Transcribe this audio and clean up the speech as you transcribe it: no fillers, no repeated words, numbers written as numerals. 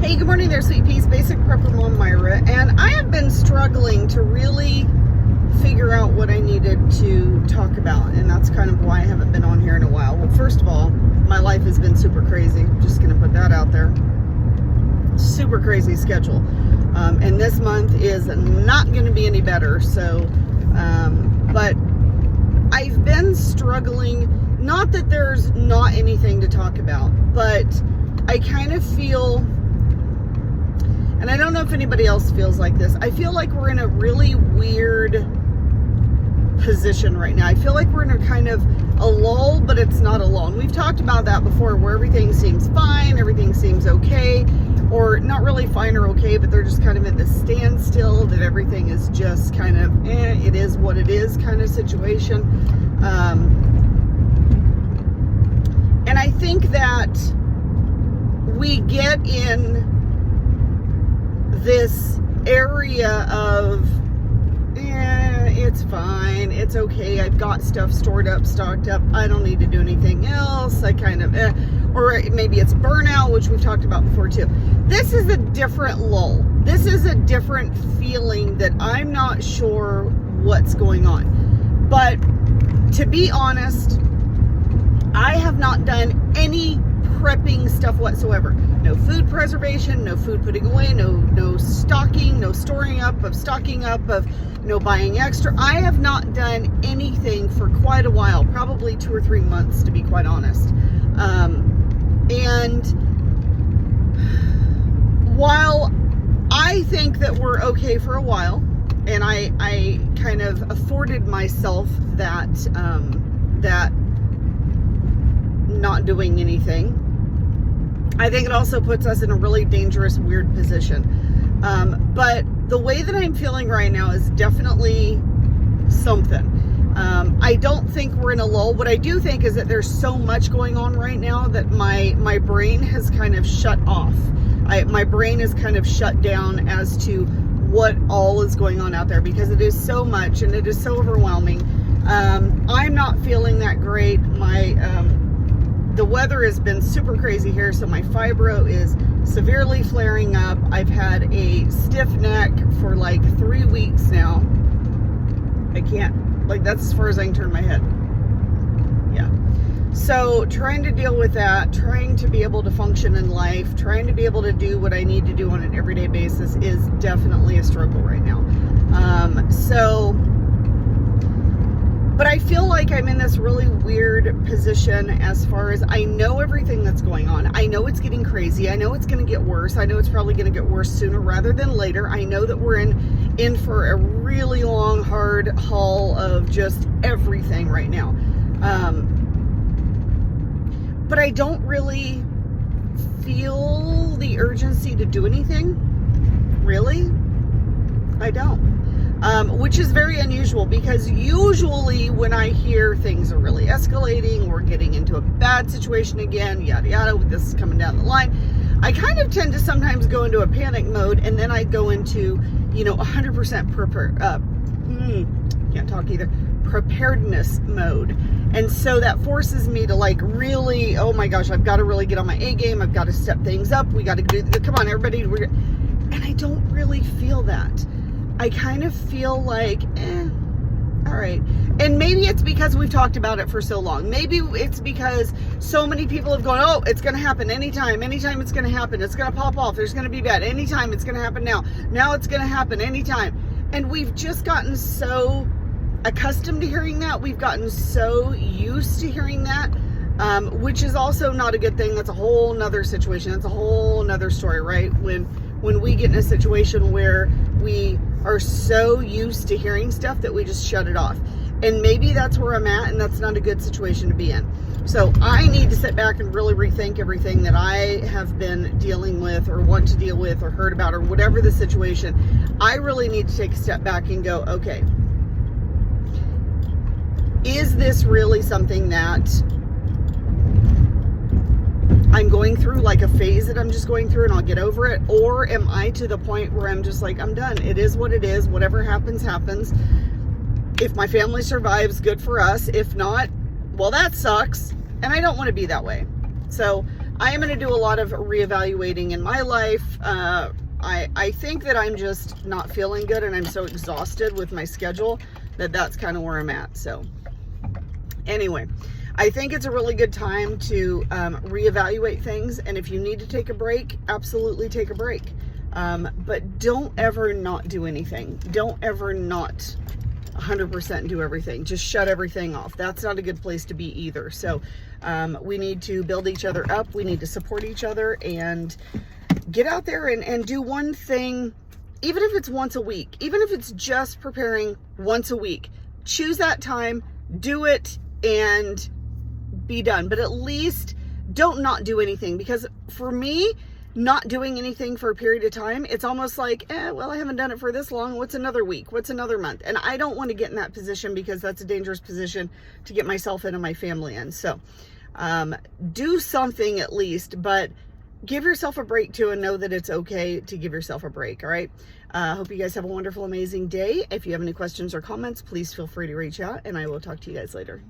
Hey, good morning there, Sweet Peas. Basic Prepper Mom Myra, and I have been struggling to really figure out what I needed to talk about, and that's kind of why I haven't been on here in a while. Well, first of all, my life has been super crazy. Just gonna put that out there. Super crazy schedule, and this month is not going to be any better. So, but I've been struggling. Not that there's not anything to talk about, but I kind of feel, and I don't know if anybody else feels like this, I feel like we're in a really weird position right now. I feel like we're in a kind of a lull, but it's not a lull. And we've talked about that before, where everything seems fine, everything seems okay, or not really fine or okay, but they're just kind of at the standstill, that everything is just kind of, it is what it is kind of situation. And I think that we get in this area of, it's fine, it's okay, I've got stuff stored up, stocked up, I don't need to do anything else, I kind of, or maybe it's burnout, which we've talked about before too. This is a different lull. This is a different feeling that I'm not sure what's going on. But to be honest, I have not done any prepping stuff whatsoever. No food preservation, no food putting away, no stocking, no storing up of stocking up of, no buying extra. I have not done anything for quite a while, probably 2 or 3 months, to be quite honest. And while I think that we're okay for a while, and I kind of afforded myself that that not doing anything, I think it also puts us in a really dangerous, weird position. But the way that I'm feeling right now is definitely something. I don't think we're in a lull. What I do think is that there's so much going on right now that my brain has kind of shut off. My brain is kind of shut down as to what all is going on out there, because it is so much and it is so overwhelming. I'm not feeling that great. The weather has been super crazy here, so my fibro is severely flaring up. I've had a stiff neck for like 3 weeks now. I can't, like, that's as far as I can turn my head. Yeah. So trying to deal with that, trying to be able to function in life, trying to be able to do what I need to do on an everyday basis is definitely a struggle right now. But I feel like I'm in this really weird position as far as, I know everything that's going on. I know it's getting crazy. I know it's going to get worse. I know it's probably going to get worse sooner rather than later. I know that we're in for a really long, hard haul of just everything right now. But I don't really feel the urgency to do anything. Really? I don't. Which is very unusual, because usually when I hear things are really escalating, we're getting into a bad situation again, yada yada, this is coming down the line, I kind of tend to sometimes go into a panic mode, and then I go into, 100% preparedness mode. And so that forces me to, like, really, oh my gosh, I've got to really get on my A game, I've got to step things up, we got to do, come on everybody, and I don't really feel that. I kind of feel like, all right. And maybe it's because we've talked about it for so long. Maybe it's because so many people have gone, oh, it's going to happen anytime it's going to happen. It's going to pop off. There's going to be bad. Anytime it's going to happen now. Now it's going to happen anytime. And we've just gotten so accustomed to hearing that. We've gotten so used to hearing that, which is also not a good thing. That's a whole nother situation. That's a whole nother story, right? When we get in a situation where we are so used to hearing stuff that we just shut it off. And maybe that's where I'm at, and that's not a good situation to be in. So I need to sit back and really rethink everything that I have been dealing with, or want to deal with, or heard about, or whatever the situation. I really need to take a step back and go, okay, is this really something that I'm going through, like a phase that I'm just going through and I'll get over it? Or am I to the point where I'm just like, I'm done. It is what it is. Whatever happens, happens. If my family survives, good for us. If not, well, that sucks. And I don't want to be that way. So I am going to do a lot of reevaluating in my life. I think that I'm just not feeling good, and I'm so exhausted with my schedule that that's kind of where I'm at. So anyway, I think it's a really good time to reevaluate things. And if you need to take a break, absolutely take a break. But don't ever not do anything. Don't ever not 100% do everything. Just shut everything off. That's not a good place to be either. So we need to build each other up. We need to support each other and get out there and do one thing, even if it's once a week, even if it's just preparing once a week. Choose that time, do it, and be done. But at least don't not do anything, because for me, not doing anything for a period of time, it's almost like, well, I haven't done it for this long. What's another week? What's another month? And I don't want to get in that position, because that's a dangerous position to get myself in and my family in. So do something at least, but give yourself a break too, and know that it's okay to give yourself a break. All right. Hope you guys have a wonderful, amazing day. If you have any questions or comments, please feel free to reach out, and I will talk to you guys later.